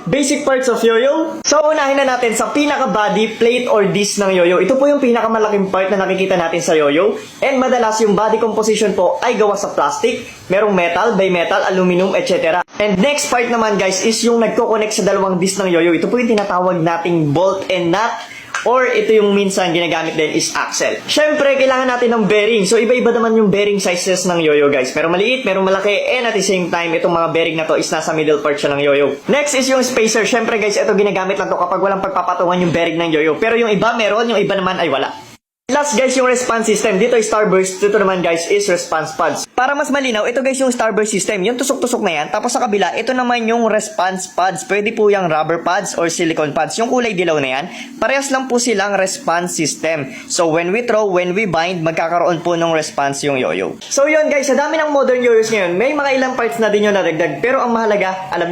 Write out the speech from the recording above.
Basic parts of yoyo. So unahin na natin sa pinaka-body, plate or disc ng yoyo. Ito po yung pinakamalaking part na nakikita natin sa yoyo. And madalas yung body composition po ay gawa sa plastic. Merong metal, bimetal, aluminum, etc. And next part naman guys is yung nagko-connect sa dalawang disc ng yoyo. Ito po yung tinatawag nating bolt and nut. Or ito yung minsan ginagamit din is axle. Syempre, kailangan natin ng bearing. So, iba-iba naman yung bearing sizes ng yoyo, guys. Merong maliit, merong malaki, and at the same time, itong mga bearing na to is nasa middle part siya ng yoyo. Next is yung spacer. Syempre, guys, ito ginagamit lang to kapag walang pagpapatungan yung bearing ng yoyo. Pero yung iba meron, yung iba naman ay wala. Last guys, yung response system. Dito is starburst. Dito naman guys is response pads. Para mas malinaw, ito guys yung starburst system. Yung tusok-tusok na yan. Tapos sa kabila, ito naman yung response pads. Pwede po yung rubber pads or silicone pads. Yung kulay dilaw na yan, parehas lang po silang response system. So when we throw, when we bind, magkakaroon po ng response yung yoyo. So yun guys, sa dami ng modern yoyos ngayon, may mga ilang parts na din yung nadagdag. Pero ang mahalaga, alam